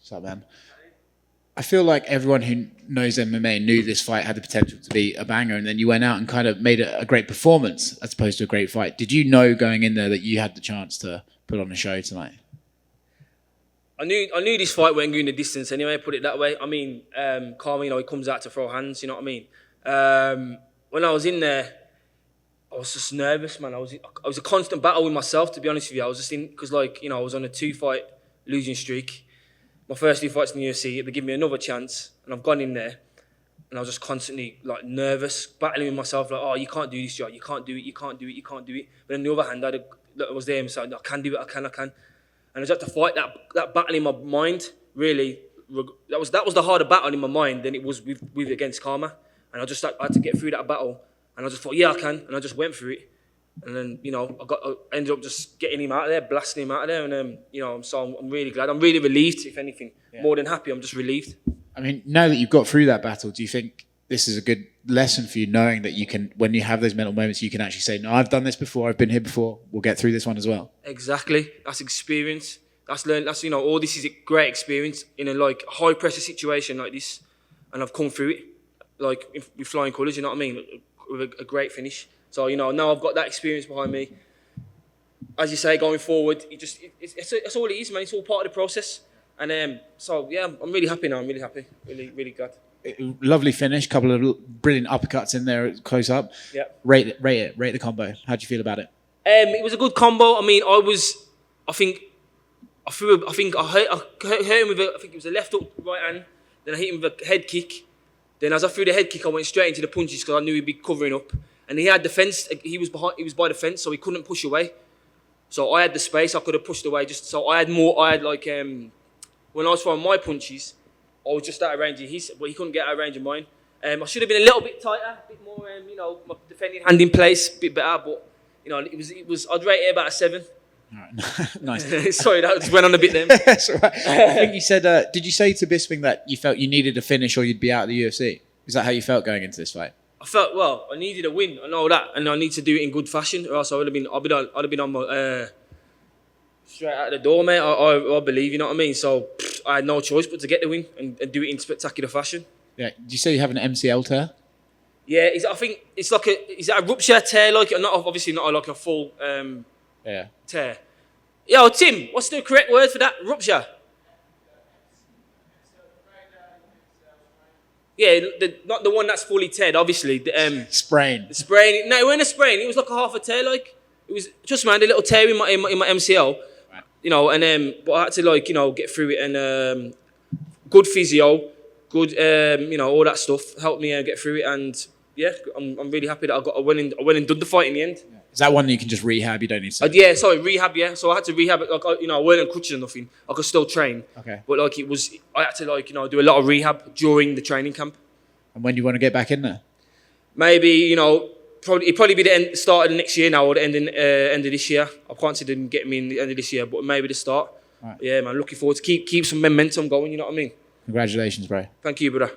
So, man, I feel like everyone who knows MMA knew this fight had the potential to be a banger, and then you went out and kind of made it a great performance as opposed to a great fight. Did you know going in there that you had the chance to put on a show tonight? I knew this fight wasn't going the distance anyway, put it that way. I mean, Khama, he comes out to throw hands, you know what I mean? When I was in there, I was just nervous, man. I was a constant battle with myself, to be honest with you. I was just in, because I was on a 2-fight losing streak. My first 2 fights in the UFC, they give me another chance, and I've gone in there, and I was just constantly nervous, battling with myself, oh, you can't do this, Joe, you can't do it, you can't do it, you can't do it. But on the other hand, I was there and said, I can do it, I can. And I just had to fight that battle in my mind, really. That was the harder battle in my mind than it was with against Khama. And I had to get through that battle, and I just thought, yeah, I can, and I just went through it. And then, I ended up just getting him out of there, blasting him out of there. And, I'm really glad. I'm really relieved, if anything. Yeah. More than happy, I'm just relieved. I mean, now that you've got through that battle, do you think this is a good lesson for you, knowing that you can, when you have those mental moments, you can actually say, no, I've done this before, I've been here before, we'll get through this one as well? Exactly. That's experience. That's learned. That's, all this is a great experience in a, high-pressure situation like this. And I've come through it, with flying colours, you know what I mean? With a great finish. So, now I've got that experience behind me. As you say, going forward, it's all it is, man. It's all part of the process. And yeah, I'm really happy now. I'm really happy. Really, really glad. Lovely finish. Couple of brilliant uppercuts in there close up. Yeah. Rate the combo. How'd you feel about it? It was a good combo. I mean, I think I hurt him with I think it was a left hook, right hand. Then I hit him with a head kick. Then as I threw the head kick, I went straight into the punches because I knew he'd be covering up. And he had the fence. He was by the fence, so he couldn't push away. So I had the space. I could have pushed away. So I had more. I had when I was throwing my punches, I was just out of range of his, but he couldn't get out of range of mine. I should have been a little bit tighter, a bit more. My defending hand in place, a bit better. But it was. I'd rate it about a 7. All right. Nice. Sorry, that just went on a bit then. That's all right. I think you said. Did you say to Bisping that you felt you needed a finish or you'd be out of the UFC? Is that how you felt going into this fight? I felt, I needed a win. I know that, and I need to do it in good fashion, or else I'd have been on my straight out the door, mate. I believe, you know what I mean. So I had no choice but to get the win and do it in spectacular fashion. Yeah. Did you say you have an MCL tear? Yeah, I think it's is that a rupture tear? Obviously not like a full tear. Yo, Tim, what's the correct word for that? Rupture. Yeah, not the one that's fully teared, obviously. Sprain. The sprain. No, it wasn't a sprain. It was like a half a tear, It was just, man, a little tear in my MCL. Right. And but I had to get through it, and good physio, good all that stuff helped me get through it, and yeah, I'm really happy that I went and done the fight in the end. Is that one that you can just rehab? You don't need to. Rehab. Yeah, so I had to rehab it. I weren't on crutches or nothing. I could still train. Okay. But I had to do a lot of rehab during the training camp. And when do you want to get back in there? Maybe probably be the start of the next year now, or the end of this year. I can't see them getting me in the end of this year, but maybe the start. Right. Yeah, man. Looking forward to keep some momentum going. You know what I mean? Congratulations, bro. Thank you, brother.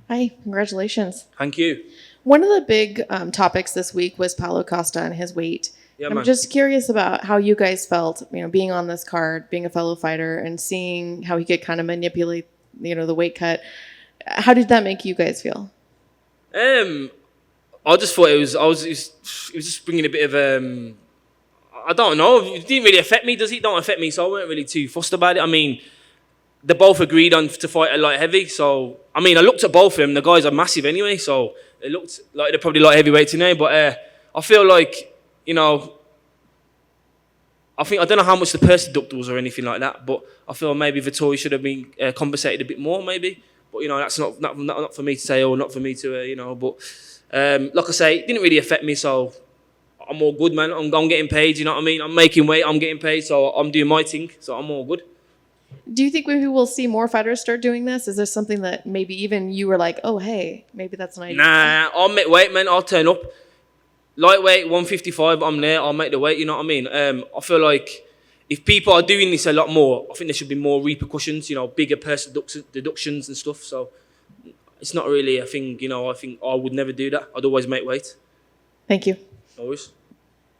Hi, congratulations. Thank you. One of the big topics this week was Paulo Costa and his weight. Yeah, I'm just curious about how you guys felt, being on this card, being a fellow fighter, and seeing how he could kind of manipulate, the weight cut. How did that make you guys feel? I just thought it was just bringing a bit of I don't know. It didn't really affect me, does it? It don't affect me, so I weren't really too fussed about it. I mean, they both agreed to fight a light heavy, so I looked at both of them. The guys are massive anyway, so it looked like they're probably light heavyweights anyway. But I feel like I don't know how much the purse deduct was or anything like that, but I feel maybe Vettori should have been compensated a bit more, maybe. But that's not for me to say, or not for me to But like I say, it didn't really affect me, so I'm all good, man. I'm getting paid. You know what I mean? I'm making weight. I'm getting paid, so I'm doing my thing. So I'm all good. Do you think maybe we'll see more fighters start doing this? Is there something that maybe even you were like, oh, hey, maybe that's an idea? Nah, I'll make weight, man. I'll turn up. Lightweight, 155, I'm there. I'll make the weight, you know what I mean? I feel like if people are doing this a lot more, I think there should be more repercussions, bigger purse deductions and stuff. So it's not really a thing, I think I would never do that. I'd always make weight. Thank you. Always.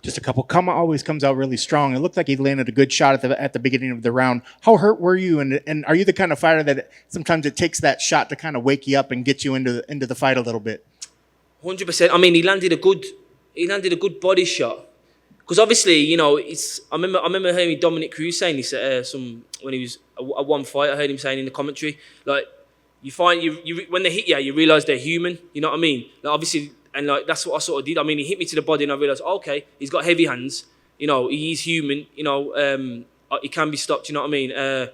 Just a couple. Khama always comes out really strong. It looked like he landed a good shot at the beginning of the round. How hurt were you? And are you the kind of fighter that sometimes it takes that shot to kind of wake you up and get you into the fight a little bit? 100%. I mean, he landed a good body shot. Because obviously, you know, I remember hearing Dominic Cruz saying this when he was at one fight. I heard him saying in the commentary, like, you find when they hit you, you realise they're human. You know what I mean? Like, obviously. And like that's what I sort of did. I mean, he hit me to the body, and I realised, okay, he's got heavy hands. You know, he's human. You know, he can be stopped. You know what I mean? I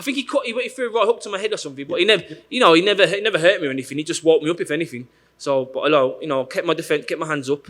think he went through a right hook to my head or something, but he never hurt me or anything. He just woke me up, if anything. So, but you know, kept my defence, kept my hands up,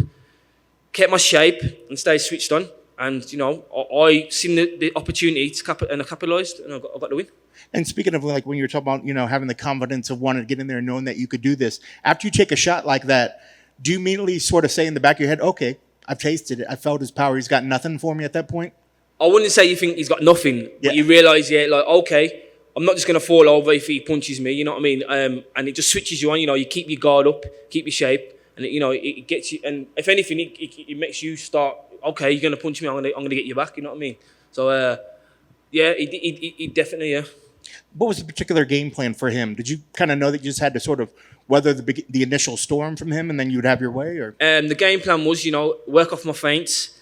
kept my shape, and stayed switched on. And you know, I seen the opportunity and I capitalised, and I got the win. And speaking of like when you were talking about, you know, having the confidence of wanting to get in there and knowing that you could do this, after you take a shot like that, do you immediately sort of say in the back of your head, okay, I've tasted it, I felt his power, he's got nothing for me at that point? I wouldn't say you think he's got nothing, but you realise, like, okay, I'm not just going to fall over if he punches me, you know what I mean? And it just switches you on, you know, you keep your guard up, keep your shape, and you know, it gets you, and if anything, it makes you start, okay, you're going to punch me, I'm going to get you back, you know what I mean? So, yeah, he definitely, yeah. What was the particular game plan for him? Did you kind of know that you just had to sort of weather the initial storm from him and then you'd have your way? Or the game plan was, you know, work off my feints,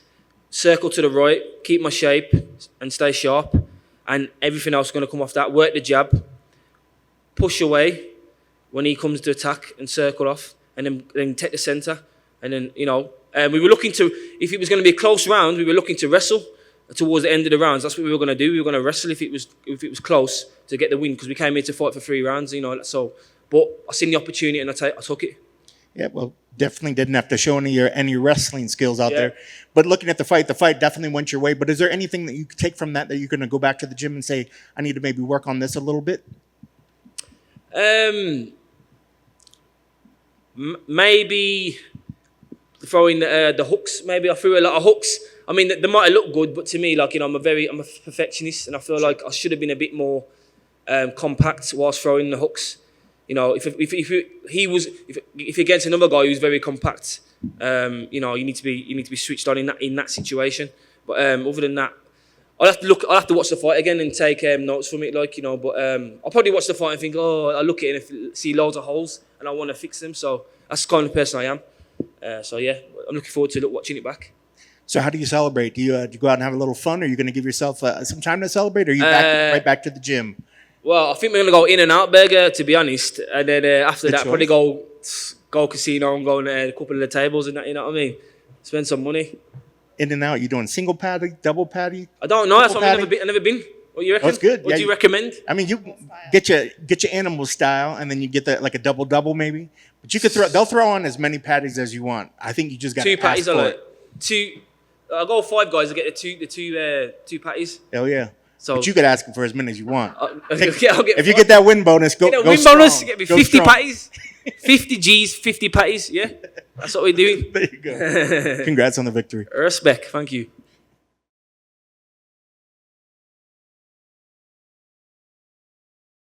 circle to the right, keep my shape and stay sharp, and everything else is going to come off that. Work the jab, push away when he comes to attack and circle off, and then take the centre. And then, you know, we were looking to, if it was going to be a close round, we were looking to wrestle towards the end of the rounds. That's what we were going to do. We were going to wrestle if it was close to get the win, because we came here to fight for 3 rounds, you know, so. But I seen the opportunity and I took it. Yeah, well, definitely didn't have to show any wrestling skills out there. But looking at the fight definitely went your way. But is there anything that you could take from that you're going to go back to the gym and say, I need to maybe work on this a little bit? Maybe throwing the hooks. Maybe I threw a lot of hooks. I mean, they might have looked good, but to me, like, you know, I'm a perfectionist, and I feel like I should have been a bit more compact whilst throwing the hooks. You know, if against another guy who's very compact, you know, you need to be switched on in that situation. But other than that, I'll have to watch the fight again and take notes from it, like, you know. But I'll probably watch the fight and think, oh, I look at it and see loads of holes and I want to fix them. So that's the kind of person I am. So yeah, I'm looking forward to watching it back. So how do you celebrate? Do you go out and have a little fun? Or are you going to give yourself some time to celebrate? Or are you right back to the gym? Well, I think we're going to go In-N-Out Burger, to be honest. And then after that, probably go casino and go on a couple of the tables and that, you know what I mean? Spend some money. In-N-Out, you doing single patty, double patty? I don't know. That's what I've never been. What do you reckon? That's good. What do you recommend? I mean, you get your animal style, and then you get like a double maybe. But you could they'll throw on as many patties as you want. I think you just got 2 patties. I like 2. I'll go 5 guys. I get the two patties. Hell yeah. So, but you could ask for as many as you want. If you get that win bonus, go win strong. bonus, get me 50 patties. 50 G's, 50 patties, yeah? That's what we're doing. There you go. Congrats on the victory. Respect, thank you.